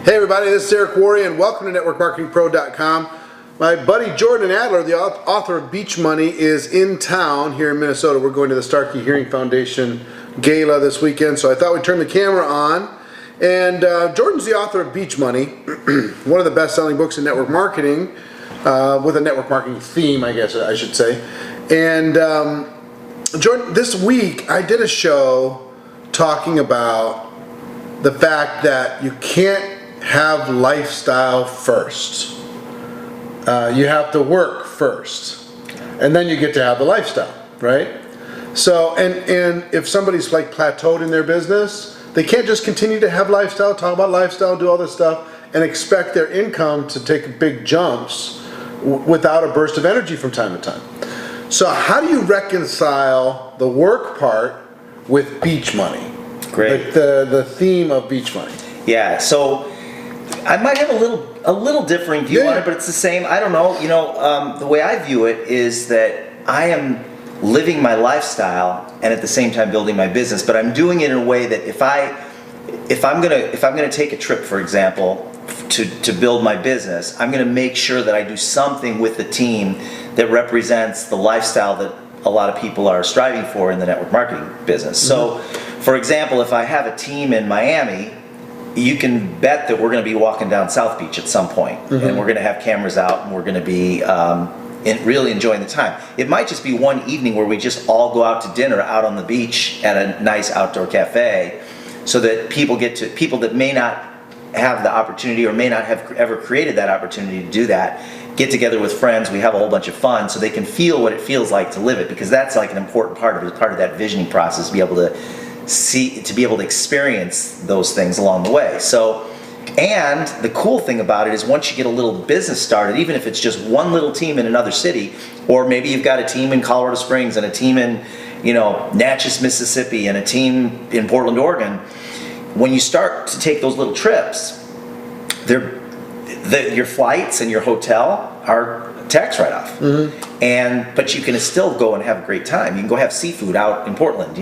Hey everybody, this is Eric Worre and welcome to NetworkMarketingPro.com. My buddy Jordan Adler, the author of Beach Money, is in town here in Minnesota. We're going to the Starkey Hearing Foundation Gala this weekend, so I thought we'd turn the camera on. And Jordan's the author of Beach Money, one of the best-selling books in network marketing, with a network marketing theme, I guess I should say. And Jordan, this week I did a show talking about the fact that you can't have lifestyle first. You have to work first, and then you get to have the lifestyle, right? So, and if somebody's like plateaued in their business, they can't just continue to have lifestyle, talk about lifestyle, do all this stuff, and expect their income to take big jumps without a burst of energy from time to time. So how do you reconcile the work part with Beach Money? Great. The theme of Beach Money. Yeah, so I might have a little differing view on it, but it's the same. I don't know. You know, the way I view it is that I am living my lifestyle and at the same time building my business. But I'm doing it in a way that if I'm gonna take a trip, for example, to build my business, I'm gonna make sure that I do something with the team that represents the lifestyle that a lot of people are striving for in the network marketing business. So, for example, if I have a team in Miami, you can bet that we're going to be walking down South Beach at some point, and we're going to have cameras out, and we're going to be really enjoying the time. It might just be one evening where we just all go out to dinner out on the beach at a nice outdoor cafe, so that people that may not have the opportunity or may not have ever created that opportunity to do that get together with friends. We have a whole bunch of fun, so they can feel what it feels like to live it, because that's like an important part of that visioning process, to be able to experience those things along the way. So, and the cool thing about it is once you get a little business started, even if it's just one little team in another city, or maybe you've got a team in Colorado Springs and a team in, Natchez, Mississippi, and a team in Portland, Oregon, when you start to take those little trips, your flights and your hotel are tax write-off, but you can still go and have a great time. You can go have seafood out in Portland,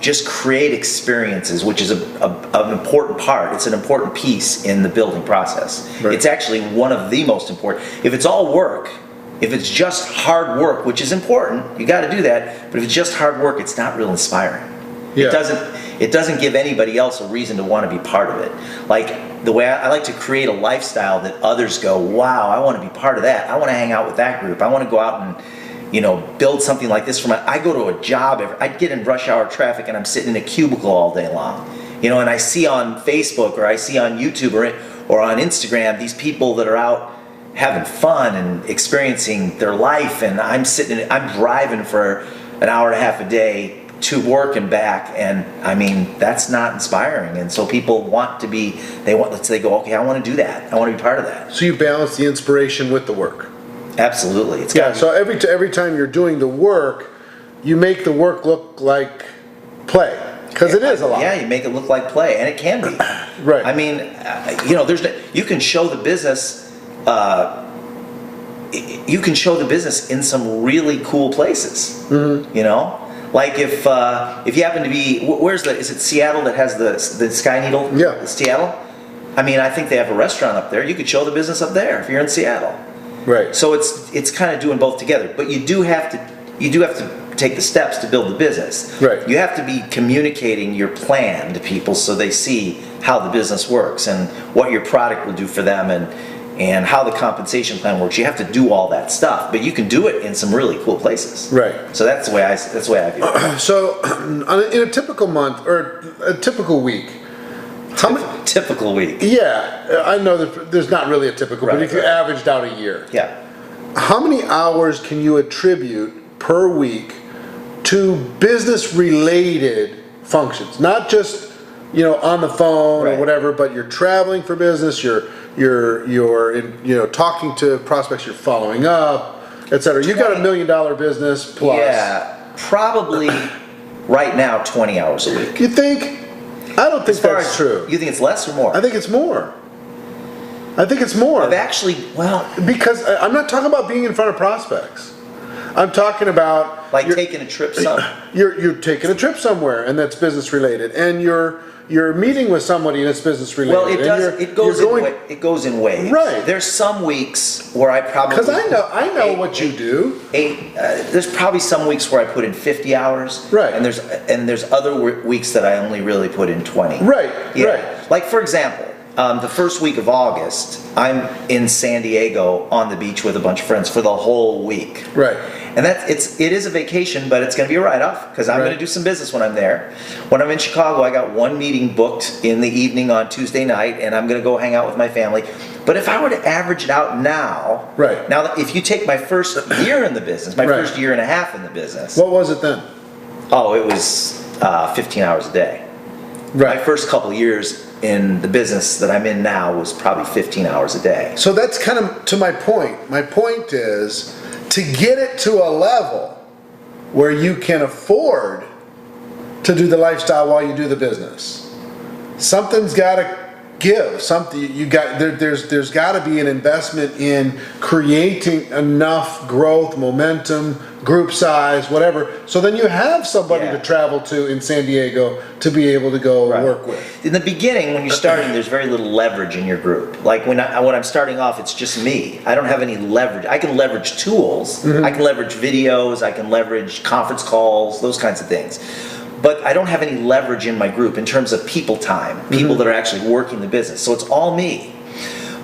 just create experiences, which is an important part. It's an important piece in the building process. Right. It's actually one of the most important. If it's all work, if it's just hard work, which is important, you got to do that. But if it's just hard work, it's not real inspiring. Yeah. It doesn't give anybody else a reason to want to be part of it. Like the way I like to create a lifestyle that others go, wow, I want to be part of that. I want to hang out with that group. I want to go out and build something like this I go to a job, I'd get in rush hour traffic and I'm sitting in a cubicle all day long, and I see on Facebook or I see on YouTube or on Instagram these people that are out having fun and experiencing their life, and I'm driving for an hour and a half a day to work and back, and I mean, that's not inspiring. And so people they go, okay, I want to do that. I want to be part of that. So you balance the inspiration with the work. Absolutely. So every time you're doing the work, you make the work look like play, because it is a lot. Yeah, you make it look like play, and it can be. Right. I mean, you can show the business. You can show the business in some really cool places. Like if you happen to be, is it Seattle that has the Sky Needle? Yeah. Seattle. I mean, I think they have a restaurant up there. You could show the business up there if you're in Seattle. Right. So it's kind of doing both together, but you do have to take the steps to build the business. Right. You have to be communicating your plan to people so they see how the business works and what your product will do for them and how the compensation plan works. You have to do all that stuff, but you can do it in some really cool places. Right. So that's the way I view it. So in a typical month or a typical week, typical week. Yeah, I know that there's not really a typical, but if you averaged out a year, how many hours can you attribute per week to business-related functions? Not just on the phone or whatever, but you're traveling for business, you're talking to prospects, you're following up, etc. You got $1 million business plus. Yeah, probably right now 20 hours a week. You think? I don't think that's true. You think it's less or more? I think it's more. Because I'm not talking about being in front of prospects. I'm talking about Like taking a trip somewhere. You're taking a trip somewhere, and that's business related, and you're meeting with somebody that's business related. Well, it does. It goes in waves. Right. There's some weeks where I probably because I know what you do. There's probably some weeks where I put in 50 hours. Right. And there's other weeks that I only really put in 20. Right. Yeah. Right. Like for example, the first week of August, I'm in San Diego on the beach with a bunch of friends for the whole week. Right. And it is a vacation, but it's going to be a write-off because I'm going to do some business when I'm there. When I'm in Chicago, I got one meeting booked in the evening on Tuesday night, and I'm going to go hang out with my family. But if I were to average it out now, if you take my first year in the business, my first year and a half in the business. What was it then? Oh, it was 15 hours a day. Right. My first couple years in the business that I'm in now was probably 15 hours a day. So that's kind of to my point. My point is to get it to a level where you can afford to do the lifestyle while you do the business. Something's got to give. There's got to be an investment in creating enough growth, momentum, group size, whatever. So then you have somebody to travel to in San Diego to be able to go work with. In the beginning, when you're starting, there's very little leverage in your group. Like when I'm starting off, it's just me. I don't have any leverage. I can leverage tools. I can leverage videos. I can leverage conference calls, those kinds of things. But I don't have any leverage in my group in terms of people time, people that are actually working the business. So it's all me.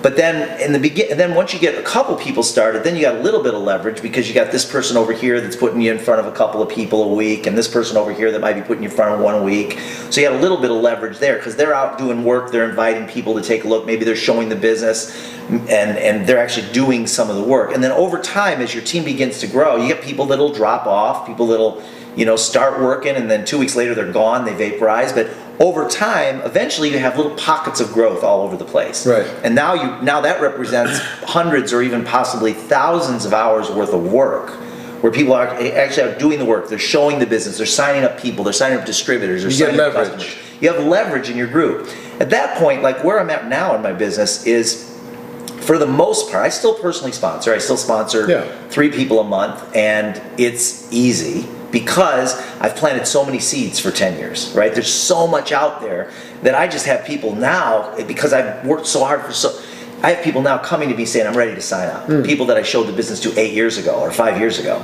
But then then once you get a couple people started, then you got a little bit of leverage because you got this person over here that's putting you in front of a couple of people a week, and this person over here that might be putting you in front of one a week. So you got a little bit of leverage there because they're out doing work, they're inviting people to take a look, maybe they're showing the business, and they're actually doing some of the work. And then over time, as your team begins to grow, you get people that'll drop off, people that'll start working, and then 2 weeks later they're gone, they vaporize. But over time, eventually you have little pockets of growth all over the place. Right. And now that represents hundreds or even possibly thousands of hours worth of work where people are actually out doing the work. They're showing the business. They're signing up people. They're signing up distributors. They're signing up customers. You have leverage in your group. At that point, like where I'm at now in my business is, for the most part, I still personally sponsor. I still sponsor 3 people a month, and it's easy because I've planted so many seeds for 10 years, right? There's so much out there that I just have people now, because I've worked so hard I have people now coming to me saying, I'm ready to sign up. People that I showed the business to 8 years ago or 5 years ago.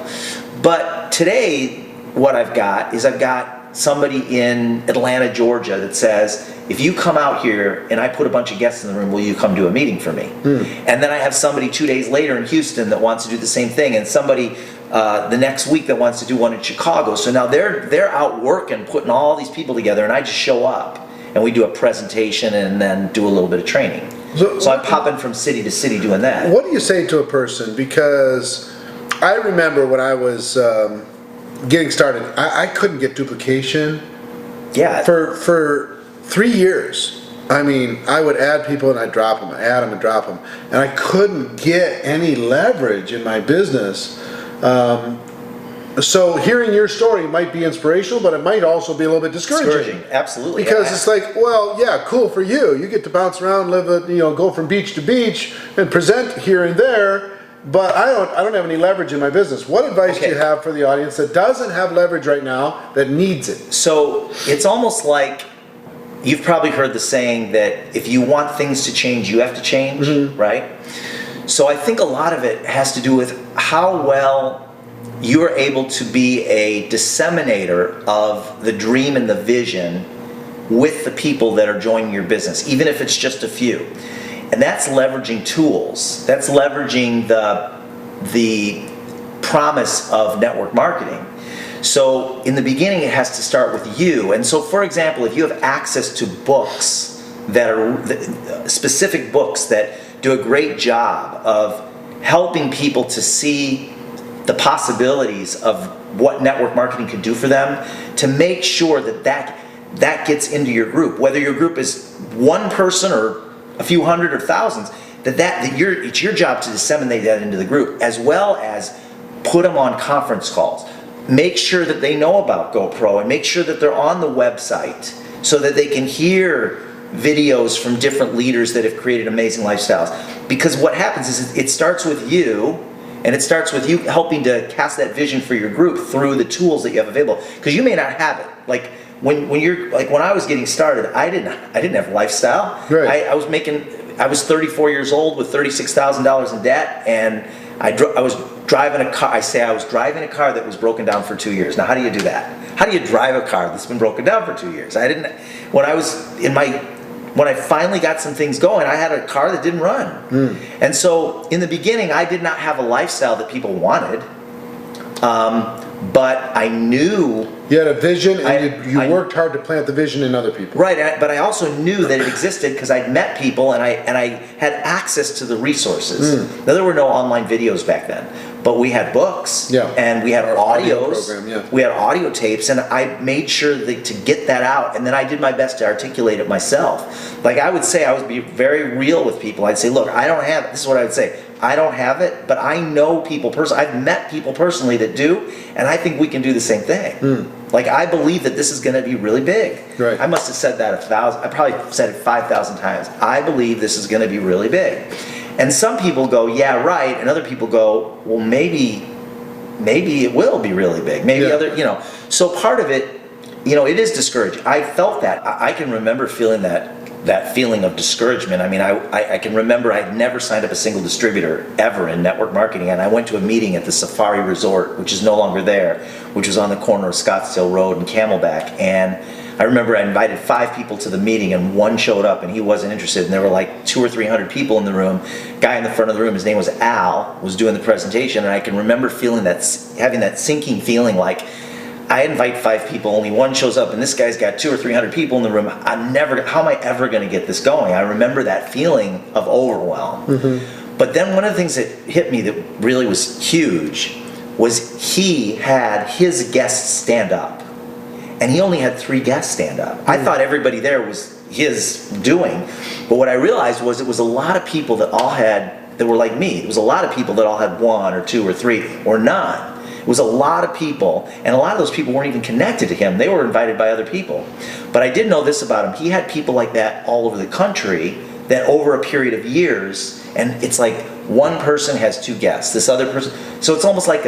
But today, what I've got somebody in Atlanta, Georgia that says, if you come out here and I put a bunch of guests in the room, will you come do a meeting for me? And then I have somebody 2 days later in Houston that wants to do the same thing, and somebody the next week that wants to do one in Chicago. So now they're out working, putting all these people together, and I just show up and we do a presentation and then do a little bit of training. So I'm popping from city to city doing that. What do you say to a person? Because I remember when I was getting started, I couldn't get duplication. Yeah. For 3 years. I mean, I would add people and I'd drop them, I'd add them and drop them, and I couldn't get any leverage in my business. So hearing your story might be inspirational, but it might also be a little bit discouraging. Absolutely. Because it's like, well, yeah, cool for you. You get to bounce around, go from beach to beach and present here and there, but I don't have any leverage in my business. What advice do you have for the audience that doesn't have leverage right now, that needs it? So it's almost like, you've probably heard the saying that if you want things to change, you have to change, right? So I think a lot of it has to do with how well you are able to be a disseminator of the dream and the vision with the people that are joining your business, even if it's just a few. And that's leveraging tools. That's leveraging the promise of network marketing. So in the beginning, it has to start with you. And so, for example, if you have access to books that are specific books that do a great job of helping people to see the possibilities of what network marketing could do for them, to make sure that gets into your group, whether your group is one person or a few hundred or thousands, it's your job to disseminate that into the group, as well as put them on conference calls. Make sure that they know about GoPro, and make sure that they're on the website so that they can hear videos from different leaders that have created amazing lifestyles. Because what happens is it starts with you, And it starts with you helping to cast that vision for your group through the tools that you have available. Because you may not have it. Like when I was getting started, I didn't have a lifestyle. Right. I was 34 years old with $36,000 in debt, and I was driving a car. I was driving a car that was broken down for 2 years. Now, how do you do that? How do you drive a car that's been broken down for 2 years? When I finally got some things going, I had a car that didn't run. And so in the beginning, I did not have a lifestyle that people wanted. But I knew... You had a vision, and you worked hard to plant the vision in other people. Right, but I also knew that it existed because I'd met people, and I had access to the resources. Now, there were no online videos back then, but we had books, and we had audios. Program, We had audio tapes, and I made sure to get that out, and then I did my best to articulate it myself. Like I would say, I would be very real with people. I'd say, look, I don't have it. This is what I would say. I don't have it, but I know people personally. I've met people personally that do, and I think we can do the same thing. Like, I believe that this is going to be really big. Right. I must have said that 1,000. I probably said it 5,000 times. I believe this is going to be really big. And some people go, yeah, right, and other people go, well, maybe it will be really big. Maybe So part of it, it is discouraging. I felt that. I can remember feeling that feeling of discouragement. I mean, I can remember I'd never signed up a single distributor ever in network marketing, and I went to a meeting at the Safari Resort, which is no longer there, which was on the corner of Scottsdale Road and Camelback, and I remember I invited 5 people to the meeting, and one showed up, and he wasn't interested, and there were like 200 or 300 people in the room. Guy in the front of the room, his name was Al, was doing the presentation, and I can remember having that sinking feeling like, I invite 5 people, only one shows up, and this guy's got 200 or 300 people in the room. How am I ever going to get this going? I remember that feeling of overwhelm. But then one of the things that hit me that really was huge was he had his guests stand up, and he only had 3 guests stand up. I thought everybody there was his doing, but what I realized was it was a lot of people that were like me. It was a lot of people that all had 1 or 2 or 3 or none. It was a lot of people, and a lot of those people weren't even connected to him. They were invited by other people. But I did know this about him. He had people like that all over the country that over a period of years, and it's like one person has 2 guests, this other person. So it's almost like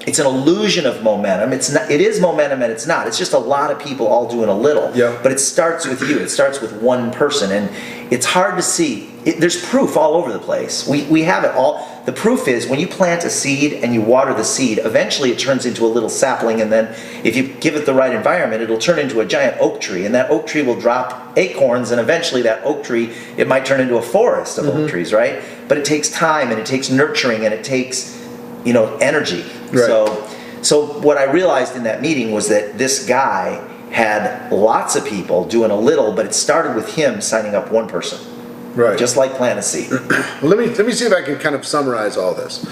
it's an illusion of momentum. It is momentum, and it's not. It's just a lot of people all doing a little. Yeah. But it starts with you. It starts with one person, and it's hard to see. There's proof all over the place. We have it all. The proof is when you plant a seed and you water the seed, eventually it turns into a little sapling, and then if you give it the right environment, it'll turn into a giant oak tree, and that oak tree will drop acorns, and eventually that oak tree, it might turn into a forest of oak trees, right? But it takes time, and it takes nurturing, and it takes, energy. Right. So what I realized in that meeting was that this guy had lots of people doing a little, but it started with him signing up one person. Right. Just like plant a seed. Let me see if I can kind of summarize all this.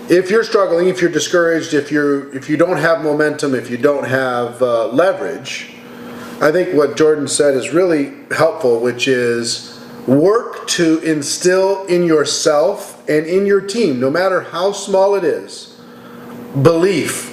If you're struggling, if you're discouraged, if you don't have momentum, if you don't have leverage, I think what Jordan said is really helpful, which is work to instill in yourself and in your team, no matter how small it is, belief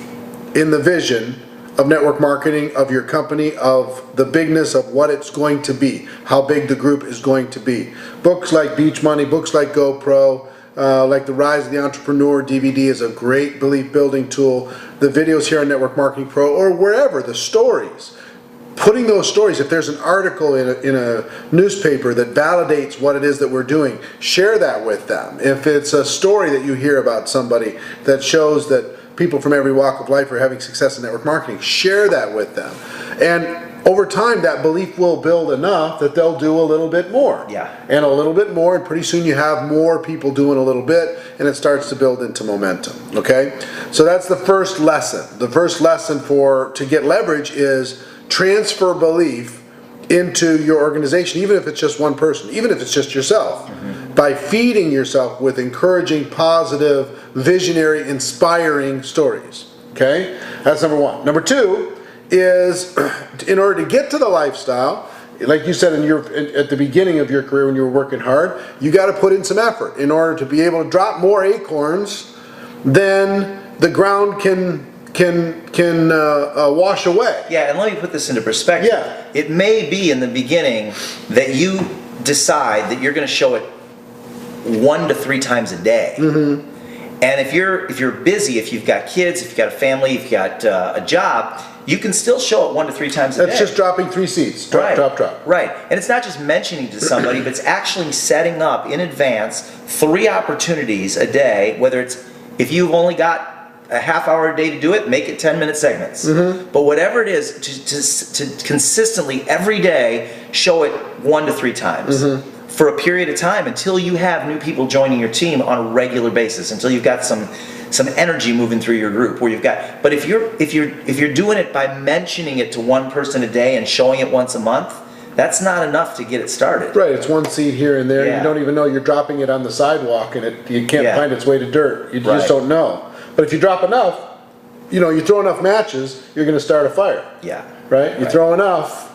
in the vision of network marketing, of your company, of the bigness of what it's going to be, how big the group is going to be. Books like Beach Money, books like GoPro, like The Rise of the Entrepreneur DVD is a great belief building tool. The videos here on Network Marketing Pro, or wherever, the stories. Putting those stories, if there's an article in a newspaper that validates what it is that we're doing, share that with them. If it's a story that you hear about somebody that shows that people from every walk of life are having success in network marketing, share that with them. And over time, that belief will build enough that they'll do a little bit more. Yeah. And a little bit more, and pretty soon you have more people doing a little bit, and it starts to build into momentum, okay? So that's the first lesson. The first lesson to get leverage is transfer belief into your organization, even if it's just one person, even if it's just yourself, by feeding yourself with encouraging, positive, visionary, inspiring stories. Okay? That's number one. Number two is, in order to get to the lifestyle, like you said at the beginning of your career when you were working hard, you got to put in some effort in order to be able to drop more acorns than the ground can wash away. Yeah, and let me put this into perspective. Yeah. It may be in the beginning that you decide that you're going to show it 1 to 3 times a day. And if you're busy, if you've got kids, if you've got a family, if you've got a job, you can still show up 1 to 3 times a day. That's just dropping 3 seeds. Drop, right. drop, drop. Right. And it's not just mentioning to somebody, but it's actually setting up in advance 3 opportunities a day, whether it's, if you've only got a half hour a day to do it, make it 10-minute segments. But whatever it is, to consistently every day show it 1 to 3 times. For a period of time until you have new people joining your team on a regular basis, until you've got some energy moving through your group where you've got. But if you're doing it by mentioning it to 1 person a day and showing it once a month, that's not enough to get it started. Right, it's 1 seed here and there. Yeah. You don't even know you're dropping it on the sidewalk, and you can't Yeah. find its way to dirt. You Right. just don't know. But if you drop enough, you throw enough matches, you're going to start a fire. Yeah. Right? You throw enough,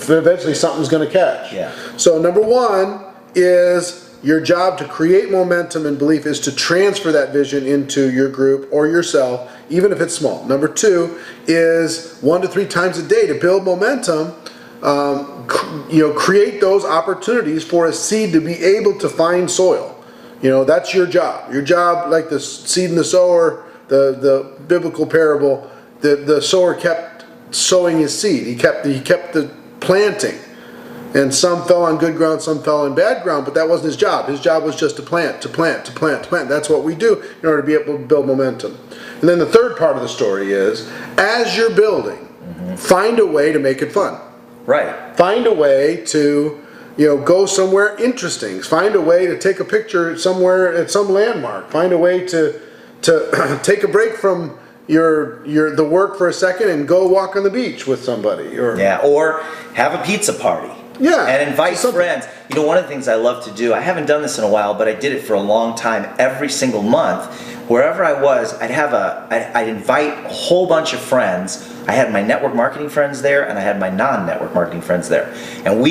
eventually something's going to catch. Yeah. So number 1 is your job to create momentum and belief is to transfer that vision into your group or yourself, even if it's small. Number 2 is 1 to 3 times a day to build momentum. Create those opportunities for a seed to be able to find soil. That's your job. Your job, like the seed and the sower, the biblical parable, the sower kept sowing his seed. He kept the planting. And some fell on good ground, some fell on bad ground, but that wasn't his job. His job was just to plant. That's what we do in order to be able to build momentum. And then the third part of the story is, as you're building, find a way to make it fun. Right. Find a way to, go somewhere interesting. Find a way to take a picture somewhere at some landmark. Find a way to take a break from the work for a second and go walk on the beach with somebody. Or have a pizza party. Yeah. And invite friends. One of the things I love to do, I haven't done this in a while, but I did it for a long time. Every single month, wherever I was, I'd invite a whole bunch of friends. I had my network marketing friends there, and I had my non-network marketing friends there. And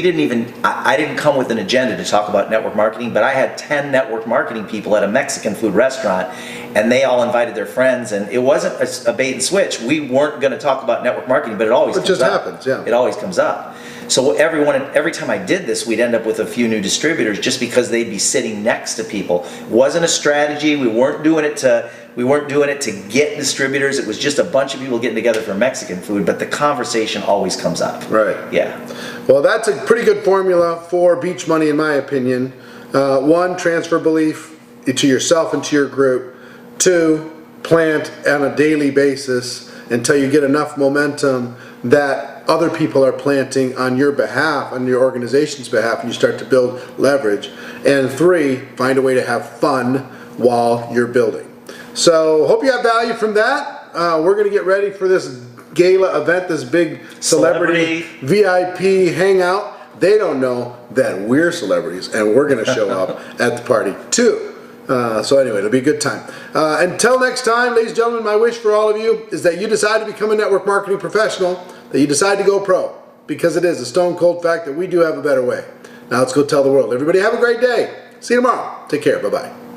I didn't come with an agenda to talk about network marketing, but I had 10 network marketing people at a Mexican food restaurant, and they all invited their friends, and it wasn't a bait and switch. We weren't going to talk about network marketing, but it always comes up. It just happens, yeah. It always comes up. So every time I did this, we'd end up with a few new distributors just because they'd be sitting next to people. It wasn't a strategy. We weren't doing it to get distributors. It was just a bunch of people getting together for Mexican food, but the conversation always comes up. Right. Yeah. Well, that's a pretty good formula for beach money, in my opinion. 1, transfer belief to yourself and to your group. 2, plant on a daily basis until you get enough momentum that other people are planting on your behalf, on your organization's behalf, and you start to build leverage. And 3, find a way to have fun while you're building. So hope you have value from that. We're going to get ready for this gala event, this big celebrity VIP hangout. They don't know that we're celebrities, and we're going to show up at the party too. So anyway, it'll be a good time. Until next time, ladies and gentlemen, my wish for all of you is that you decide to become a network marketing professional, that you decide to go pro, because it is a stone cold fact that we do have a better way. Now let's go tell the world. Everybody have a great day. See you tomorrow. Take care. Bye-bye.